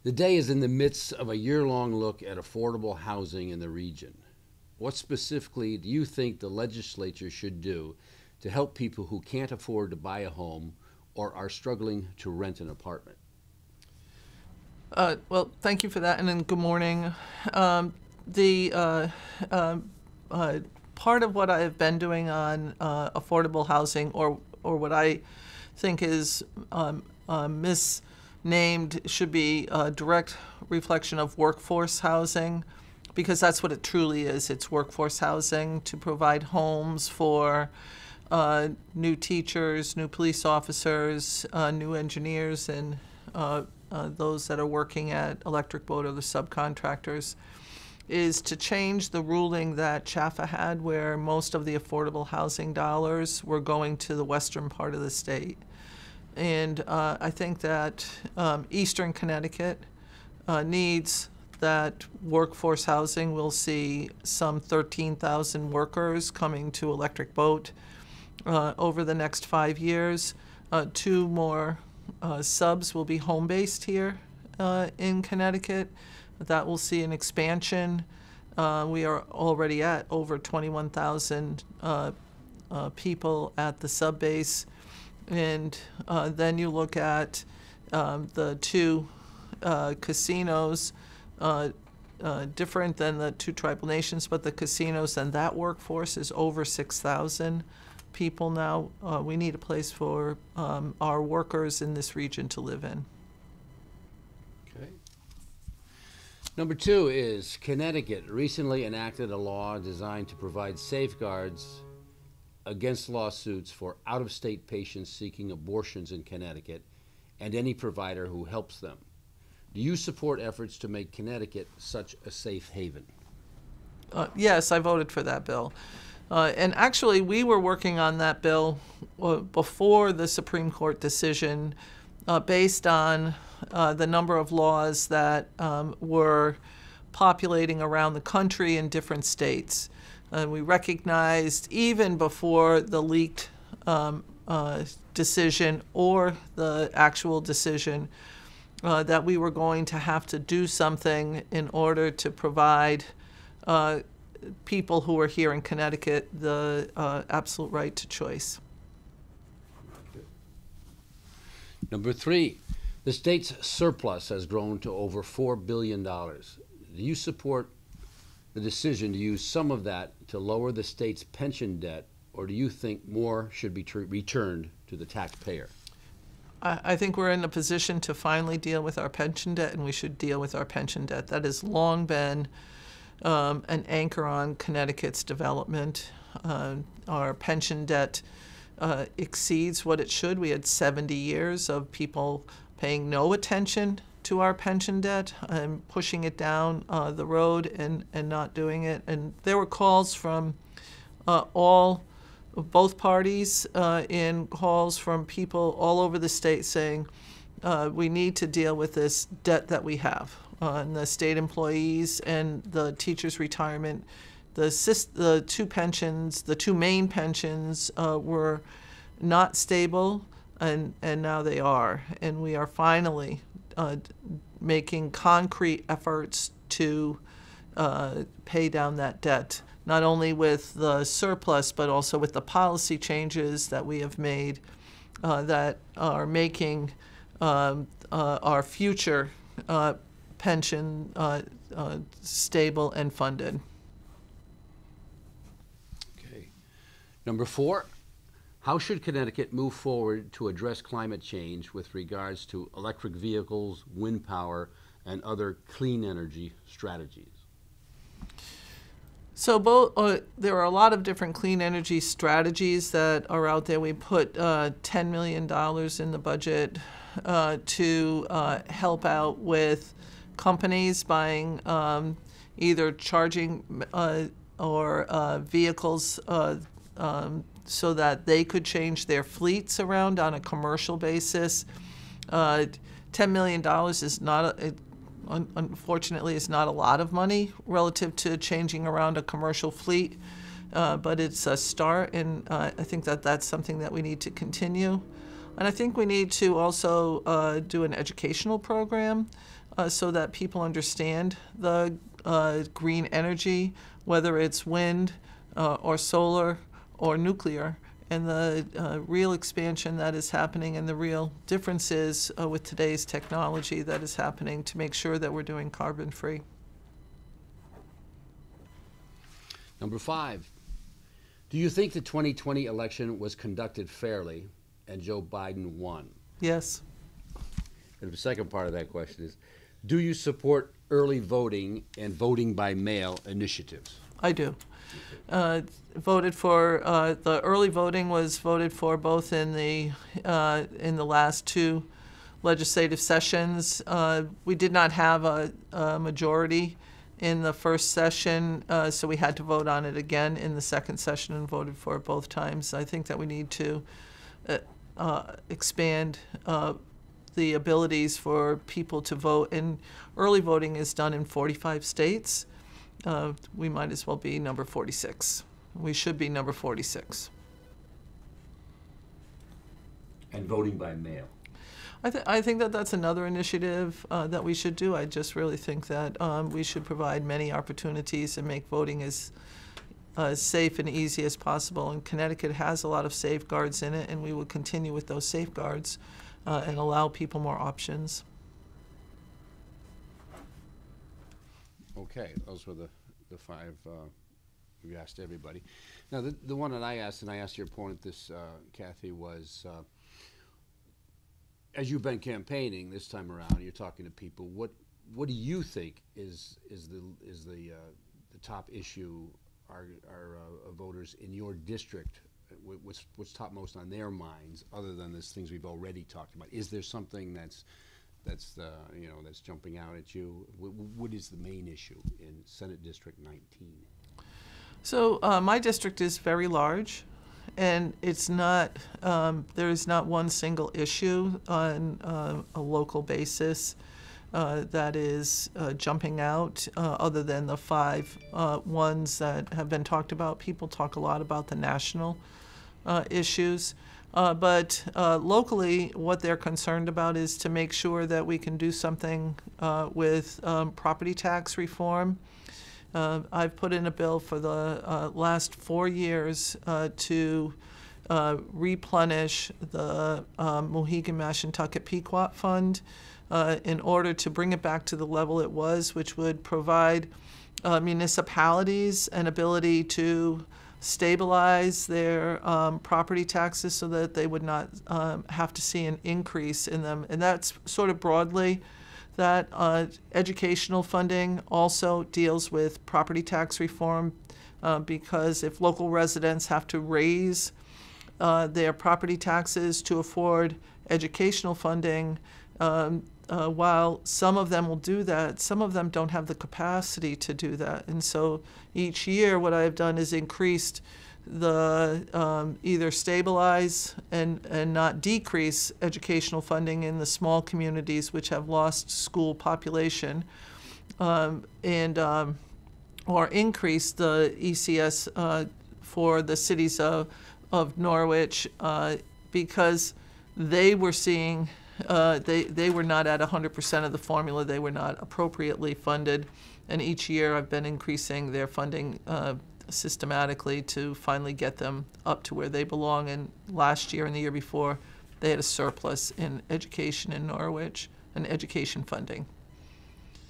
The day is in the midst of a year-long look at affordable housing in the region. What specifically do you think the legislature should do to help people who can't afford to buy a home or are struggling to rent an apartment? Well, thank you for that, and then good morning. The part of what I have been doing on affordable housing, or what I think is misnamed, should be a direct reflection of workforce housing, because that's what it truly is. It's workforce housing to provide homes for new teachers, new police officers, new engineers, and those that are working at Electric Boat or the subcontractors, is to change the ruling that Chaffa had, where most of the affordable housing dollars were going to the western part of the state. And I think that eastern Connecticut needs that workforce housing. We'll see some 13,000 workers coming to Electric Boat over the next 5 years. 2 more subs will be home-based here in Connecticut. That will see an expansion. We are already at over 21,000 people at the sub base. And then you look at the 2 casinos, different than the 2 tribal nations, but the casinos, and that workforce is over 6,000 people now. We need a place for our workers in this region to live in. Okay. Number 2 is Connecticut recently enacted a law designed to provide safeguards against lawsuits for out-of-state patients seeking abortions in Connecticut and any provider who helps them. Do you support efforts to make Connecticut such a safe haven? Yes, I voted for that bill. And actually, we were working on that bill before the Supreme Court decision, based on the number of laws that were populating around the country in different states. And we recognized, even before the leaked decision or the actual decision, that we were going to have to do something in order to provide people who are here in Connecticut the absolute right to choice. Number 3, the state's surplus has grown to over $4 billion. Do you support the decision to use some of that to lower the state's pension debt, or do you think more should be returned to the taxpayer? I think we're in a position to finally deal with our pension debt, and we should deal with our pension debt. That has long been an anchor on Connecticut's development. Our pension debt exceeds what it should. We had 70 years of people paying no attention to our pension debt and pushing it down the road and not doing it. And there were calls from both parties, in calls from people all over the state saying we need to deal with this debt that we have. And the state employees and the teachers' retirement, the 2 pensions, the 2 main pensions were not stable, and now they are. And we are finally making concrete efforts to pay down that debt, not only with the surplus, but also with the policy changes that we have made that are making our future pension stable and funded. Okay. Number 4, how should Connecticut move forward to address climate change with regards to electric vehicles, wind power, and other clean energy strategies? So there are a lot of different clean energy strategies that are out there. We put $10 million in the budget to help out with companies buying either charging or vehicles so that they could change their fleets around on a commercial basis. $10 million is not unfortunately, is not a lot of money relative to changing around a commercial fleet, but it's a start, and I think that that's something that we need to continue. And I think we need to also do an educational program so that people understand the green energy, whether it's wind or solar or nuclear, and the real expansion that is happening and the real differences with today's technology that is happening to make sure that we're doing carbon-free. Number 5, do you think the 2020 election was conducted fairly and Joe Biden won? Yes. And the second part of that question is, do you support early voting and voting by mail initiatives? I do. Voted for the early voting was voted for both in the last 2 legislative sessions. We did not have a majority in the first session, so we had to vote on it again in the second session and voted for it both times. I think that we need to expand the abilities for people to vote, and early voting is done in 45 states. We might as well be number 46. We should be number 46. And voting by mail. I think that that's another initiative that we should do. I just really think that we should provide many opportunities and make voting as safe and easy as possible. And Connecticut has a lot of safeguards in it, and we will continue with those safeguards and allow people more options. Okay, those were the 5 we asked everybody. Now, the one that I asked, and I asked your opponent this, Cathy, was as you've been campaigning this time around, you're talking to people. What do you think is the top issue our voters in your district? What's topmost on their minds, other than these things we've already talked about? Is there something that's jumping out at you? What is the main issue in Senate District 19? So my district is very large, and it's not, there is not one single issue on a local basis that is jumping out other than the 5 ones that have been talked about. People talk a lot about the national issues. But locally, what they're concerned about is to make sure that we can do something with property tax reform. I've put in a bill for the last 4 years to replenish the Mohegan-Mashantucket Pequot Fund in order to bring it back to the level it was, which would provide municipalities an ability to stabilize their property taxes so that they would not have to see an increase in them. And that's sort of broadly that. Educational funding also deals with property tax reform because if local residents have to raise their property taxes to afford educational funding, while some of them will do that, some of them don't have the capacity to do that. And so each year what I've done is increased the either stabilize and not decrease educational funding in the small communities which have lost school population, or increase the ECS for the cities of Norwich because they were seeing they were not at 100% of the formula. They were not appropriately funded, and each year I've been increasing their funding systematically to finally get them up to where they belong. And last year and the year before, they had a surplus in education in Norwich and education funding.